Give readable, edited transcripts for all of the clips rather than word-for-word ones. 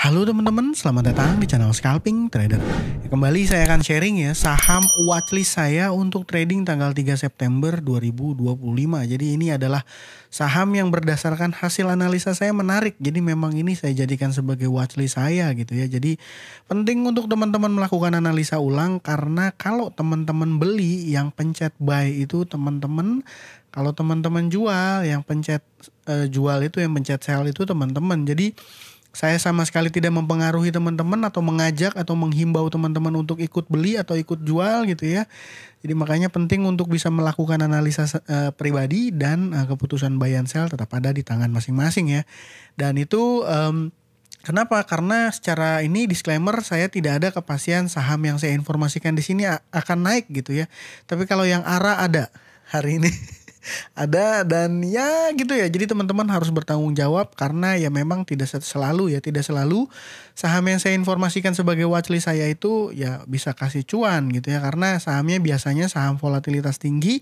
Halo teman-teman, selamat datang di channel Scalping Trader. Kembali saya akan sharing ya saham watchlist saya untuk trading tanggal 3 September 2025. Jadi ini adalah saham yang berdasarkan hasil analisa saya menarik. Jadi memang ini saya jadikan sebagai watchlist saya gitu ya. Jadi penting untuk teman-teman melakukan analisa ulang karena kalau teman-teman beli yang pencet buy itu teman-teman, kalau teman-teman jual yang pencet jual itu, yang pencet sell itu teman-teman. Jadi saya sama sekali tidak mempengaruhi teman-teman atau mengajak atau menghimbau teman-teman untuk ikut beli atau ikut jual gitu ya. Jadi makanya penting untuk bisa melakukan analisa pribadi dan keputusan buy and sell tetap ada di tangan masing-masing ya. Dan itu kenapa? Karena secara ini disclaimer, saya tidak ada kepastian saham yang saya informasikan di sini akan naik gitu ya. Tapi kalau yang ARA ada hari ini. Ada dan ya gitu ya. Jadi teman-teman harus bertanggung jawab karena ya memang tidak selalu saham yang saya informasikan sebagai watchlist saya itu ya bisa kasih cuan gitu ya. Karena sahamnya biasanya saham volatilitas tinggi,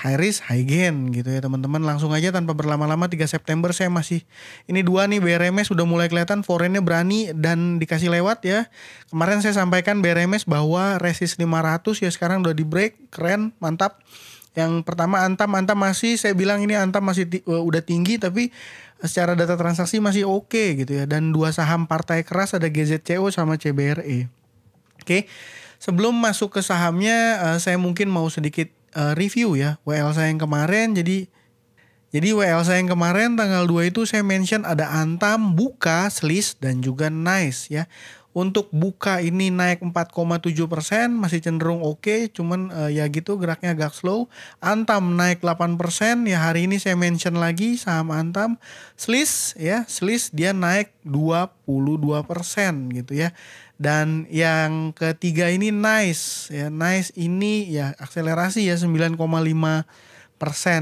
high risk, high gain gitu ya teman-teman. Langsung aja tanpa berlama-lama 3 September saya masih ini dua nih BRMS sudah mulai kelihatan foreignnya berani dan dikasih lewat ya. Kemarin saya sampaikan BRMS bahwa resist 500 ya sekarang udah di break, keren, mantap. Yang pertama Antam masih, saya bilang ini Antam masih udah tinggi tapi secara data transaksi masih oke gitu ya. Dan dua saham partai keras ada GZCO sama CBRE. Oke, sebelum masuk ke sahamnya saya mungkin mau sedikit review ya WL saya yang kemarin. Jadi WL saya yang kemarin tanggal 2 itu saya mention ada Antam, Buka, Sliss dan juga Nice ya. Untuk Buka ini naik 4,7%, masih cenderung oke, cuman ya gitu geraknya agak slow. Antam naik 8%, ya hari ini saya mention lagi saham Antam. Sliss dia naik 22% gitu ya. Dan yang ketiga ini Nice ya, Nice ini ya akselerasi ya 9,5%.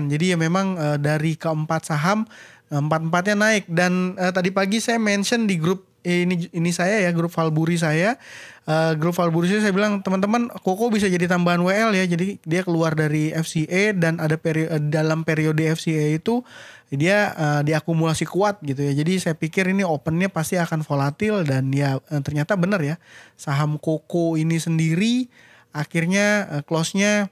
Jadi ya memang dari keempat saham empat-empatnya naik. Dan tadi pagi saya mention di grup ini saya ya, grup Valburi saya. Grup Valburi saya bilang teman-teman Koko bisa jadi tambahan WL ya. Jadi dia keluar dari FCA dan ada dalam periode FCA itu dia diakumulasi kuat gitu ya. Jadi saya pikir ini opennya pasti akan volatil dan ya ternyata benar ya. Saham Koko ini sendiri akhirnya close-nya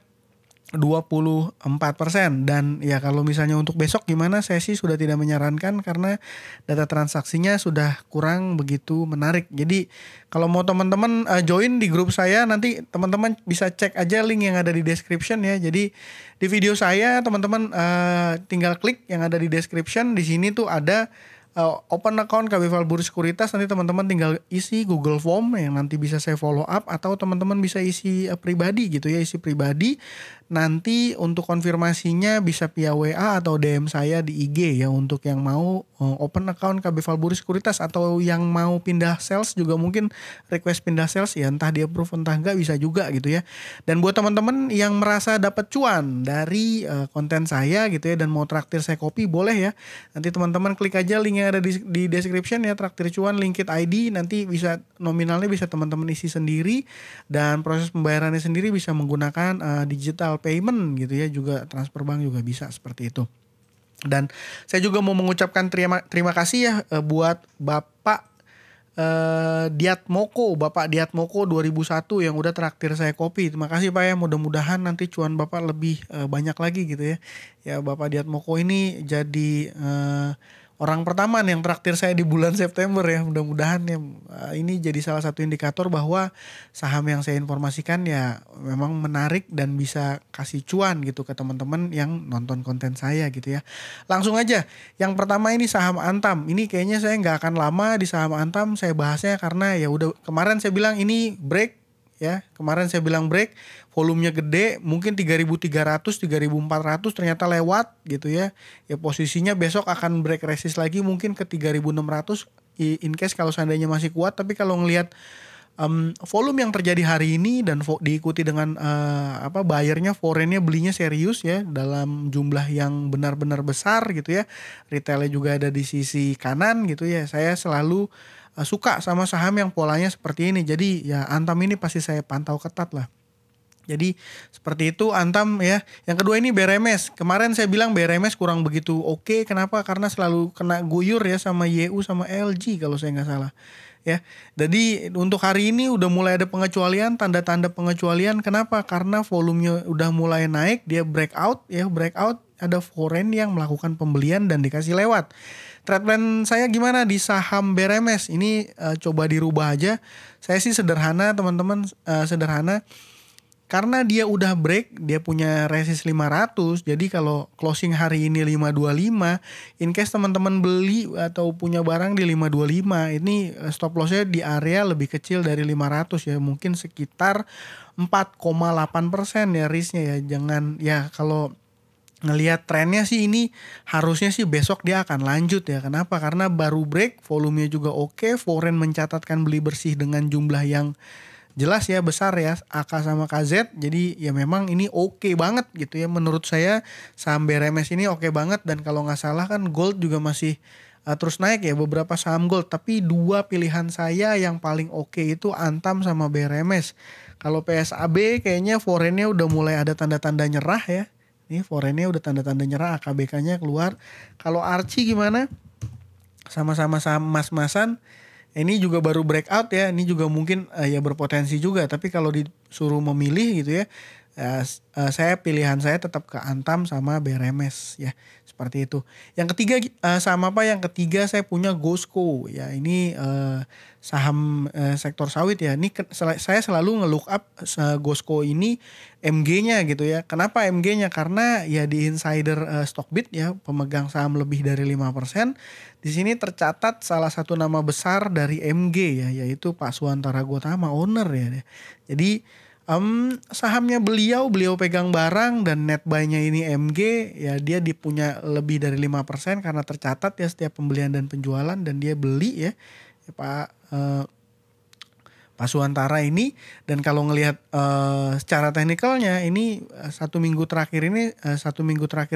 24%. Dan ya kalau misalnya untuk besok gimana, saya sih sudah tidak menyarankan karena data transaksinya sudah kurang begitu menarik. Jadi kalau mau teman-teman join di grup saya, nanti teman-teman bisa cek aja link yang ada di description ya. Jadi di video saya teman-teman tinggal klik yang ada di description. Di sini tuh ada open account KB Valburi Sekuritas. Nanti teman-teman tinggal isi Google Form yang nanti bisa saya follow up, atau teman-teman bisa isi pribadi gitu ya, isi pribadi. Nanti untuk konfirmasinya bisa via WA atau DM saya di IG ya, untuk yang mau open account KB Valburi Sekuritas atau yang mau pindah sales juga mungkin request pindah sales ya, entah dia approve entah enggak bisa juga gitu ya. Dan buat teman-teman yang merasa dapat cuan dari konten saya gitu ya dan mau traktir saya kopi, boleh ya. Nanti teman-teman klik aja link yang ada di description ya, traktir cuan Linkit ID, nanti bisa nominalnya bisa teman-teman isi sendiri dan proses pembayarannya sendiri bisa menggunakan digital payment gitu ya, juga transfer bank juga bisa seperti itu. Dan saya juga mau mengucapkan terima kasih ya buat Bapak Bapak Diatmoko 2001 yang udah traktir saya kopi. Terima kasih Pak ya, mudah-mudahan nanti cuan Bapak lebih banyak lagi gitu ya. Ya Bapak Diatmoko ini jadi orang pertama nih yang traktir saya di bulan September ya. Mudah-mudahan ya ini jadi salah satu indikator bahwa saham yang saya informasikan ya memang menarik dan bisa kasih cuan gitu ke teman-teman yang nonton konten saya gitu ya. Langsung aja, yang pertama ini saham Antam. Ini kayaknya saya nggak akan lama di saham Antam saya bahasnya karena ya udah kemarin saya bilang ini break ya. Kemarin saya bilang break, volumenya gede, mungkin 3.300, 3.400 ternyata lewat gitu ya. Ya posisinya besok akan break resist lagi mungkin ke 3.600 in case kalau seandainya masih kuat. Tapi kalau ngelihat volume yang terjadi hari ini dan diikuti dengan buyernya, foreignnya belinya serius ya dalam jumlah yang benar-benar besar gitu ya. Retailnya juga ada di sisi kanan gitu ya. Saya selalu suka sama saham yang polanya seperti ini. Jadi ya Antam ini pasti saya pantau ketat lah. Jadi seperti itu Antam ya. Yang kedua ini BRMS. Kemarin saya bilang BRMS kurang begitu oke. Kenapa? Karena selalu kena guyur ya sama YU sama LG kalau saya nggak salah. ya. Jadi untuk hari ini udah mulai ada pengecualian, tanda-tanda pengecualian. Kenapa? Karena volumenya udah mulai naik, dia breakout ya, breakout ada foreign yang melakukan pembelian dan dikasih lewat. Trade plan saya gimana di saham BRMS? Ini coba dirubah aja. Saya sih sederhana teman-teman, sederhana. Karena dia udah break, dia punya resist 500. Jadi kalau closing hari ini 525, in case teman-teman beli atau punya barang di 525, ini stop lossnya di area lebih kecil dari 500 ya. Mungkin sekitar 4,8% ya risknya ya. Jangan ya, kalau ngelihat trennya sih ini harusnya sih besok dia akan lanjut ya. Kenapa? Karena baru break, volumenya juga oke, foreign mencatatkan beli bersih dengan jumlah yang jelas ya, besar ya, AK sama KZ. Jadi ya memang ini oke banget gitu ya. Menurut saya saham BRMS ini oke banget. Dan kalau nggak salah kan gold juga masih terus naik ya, beberapa saham gold. Tapi dua pilihan saya yang paling oke itu Antam sama BRMS. Kalau PSAB kayaknya foreignnya udah mulai ada tanda-tanda nyerah ya. Ini foreignnya udah tanda-tanda nyerah, AKBK-nya keluar. Kalau Archie gimana? Sama-sama saham mas-masan. Ini juga baru breakout ya. Ini juga mungkin ya berpotensi juga. Tapi kalau disuruh memilih gitu ya, pilihan saya tetap ke Antam sama BRMS ya. Seperti itu. Yang ketiga saham apa? Yang ketiga saya punya GOSCO ya. Ini saham sektor sawit ya. Ini saya selalu nge-look up GOSCO ini MG-nya gitu ya. Kenapa MG-nya? Karena ya di insider Stockbit ya, pemegang saham lebih dari 5%. Di sini tercatat salah satu nama besar dari MG ya, yaitu Pak Suantara Gotama, owner ya. Jadi sahamnya beliau pegang barang dan net buy-nya ini MG ya, dia dipunya lebih dari 5% karena tercatat ya setiap pembelian dan penjualan, dan dia beli ya Pak Suantara ini. Dan kalau ngelihat secara teknikalnya ini satu minggu terakhir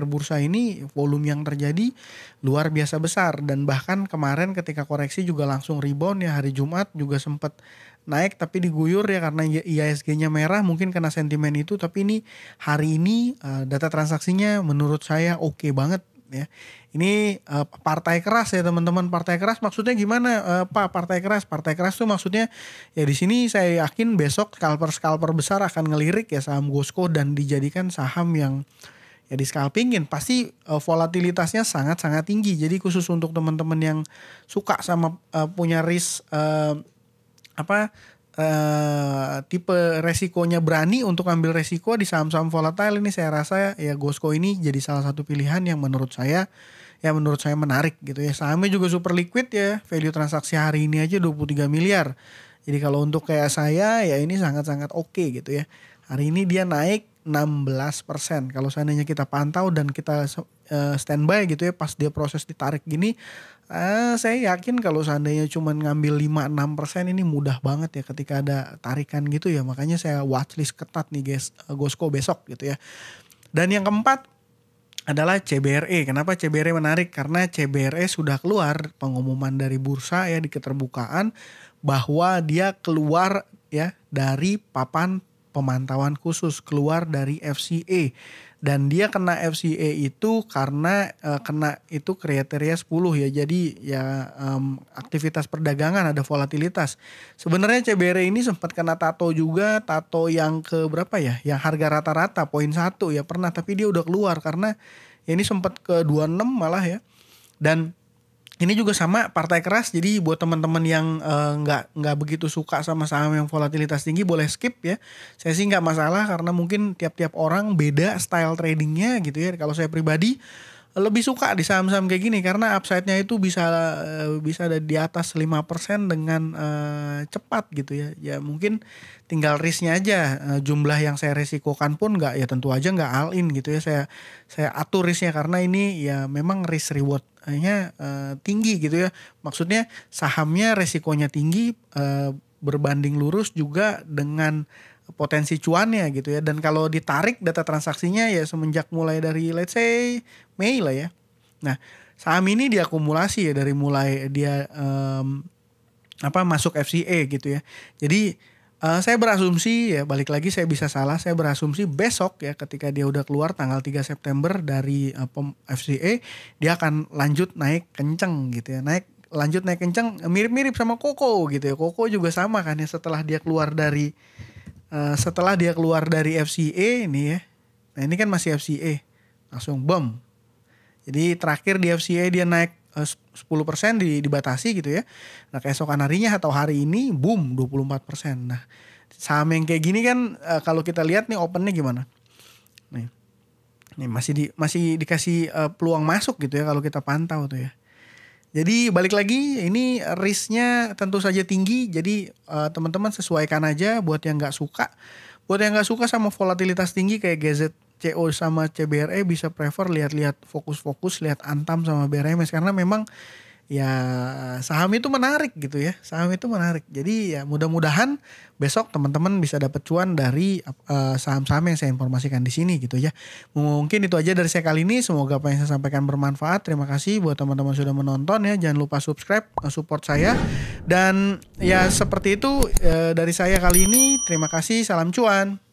bursa ini volume yang terjadi luar biasa besar, dan bahkan kemarin ketika koreksi juga langsung rebound ya. Hari Jumat juga sempat naik tapi diguyur ya karena IHSG-nya merah, mungkin kena sentimen itu. Tapi ini hari ini data transaksinya menurut saya oke banget ya. Ini partai keras ya teman-teman. Partai keras maksudnya gimana Pak? Partai keras tuh maksudnya ya di sini saya yakin besok scalper besar akan ngelirik ya saham GOSCO dan dijadikan saham yang ya di scalpingin. Pasti volatilitasnya sangat-sangat tinggi. Jadi khusus untuk teman-teman yang suka sama punya risk tipe resikonya berani untuk ambil resiko di saham-saham volatile ini, saya rasa ya GOSCO ini jadi salah satu pilihan yang menurut saya menarik gitu ya. Sahamnya juga super liquid ya, value transaksi hari ini aja 23 miliar. Jadi kalau untuk kayak saya ya ini sangat-sangat oke gitu ya. Hari ini dia naik 16%. Kalau seandainya kita pantau dan kita standby gitu ya pas dia proses ditarik gini, saya yakin kalau seandainya cuma ngambil 5-6% ini mudah banget ya ketika ada tarikan gitu ya. Makanya saya watchlist ketat nih guys GOSCO besok gitu ya. Dan yang keempat adalah CBRE. Kenapa CBRE menarik? Karena CBRE sudah keluar pengumuman dari bursa ya di keterbukaan bahwa dia keluar ya dari papan pemantauan khusus, keluar dari FCA. Dan dia kena FCA itu karena kena itu kriteria 10 ya. Jadi ya aktivitas perdagangan ada volatilitas. Sebenarnya CBRE ini sempat kena tato juga, tato yang ke berapa ya? Yang harga rata-rata poin 1 ya pernah, tapi dia udah keluar karena ya ini sempat ke 26 malah ya. Dan ini juga sama partai keras. Jadi buat teman-teman yang nggak begitu suka sama saham yang volatilitas tinggi boleh skip ya. Saya sih nggak masalah karena mungkin tiap-tiap orang beda style tradingnya gitu ya. Kalau saya pribadi lebih suka di saham-saham kayak gini karena upside-nya itu bisa ada di atas 5% dengan cepat gitu ya. Ya mungkin tinggal risk-nya aja. Jumlah yang saya resikokan pun nggak, ya tentu aja nggak all in gitu ya. Saya atur risk-nya karena ini ya memang risk reward-nya tinggi gitu ya. Maksudnya sahamnya resikonya tinggi berbanding lurus juga dengan potensi cuannya gitu ya. Dan kalau ditarik data transaksinya ya semenjak mulai dari let's say Mei lah ya. Nah saham ini diakumulasi ya dari mulai dia masuk FCA gitu ya. Jadi saya berasumsi ya, balik lagi saya bisa salah, saya berasumsi besok ya ketika dia udah keluar tanggal 3 September dari FCA dia akan lanjut naik kenceng gitu ya. Naik lanjut naik kencang, mirip-mirip sama Koko gitu ya. Koko juga sama kan ya, setelah dia keluar dari FCA ini ya. Nah ini kan masih FCA, langsung bom. Jadi terakhir di FCA dia naik 10% dibatasi gitu ya. Nah keesokan harinya atau hari ini boom 24%. Nah saham yang kayak gini kan kalau kita lihat nih opennya gimana. Nih masih dikasih peluang masuk gitu ya kalau kita pantau tuh ya. Jadi balik lagi, ini risknya tentu saja tinggi. Jadi teman-teman sesuaikan aja buat yang nggak suka. Buat yang nggak suka sama volatilitas tinggi kayak GZCO sama CBRE bisa prefer lihat-lihat fokus-fokus, lihat Antam sama BRMS karena memang ya saham itu menarik gitu ya. Saham itu menarik. Jadi ya mudah-mudahan besok teman-teman bisa dapat cuan dari saham-saham yang saya informasikan di sini gitu ya. Mungkin itu aja dari saya kali ini. Semoga apa yang saya sampaikan bermanfaat. Terima kasih buat teman-teman sudah menonton ya. Jangan lupa subscribe, support saya. Dan ya seperti itu dari saya kali ini. Terima kasih. Salam cuan.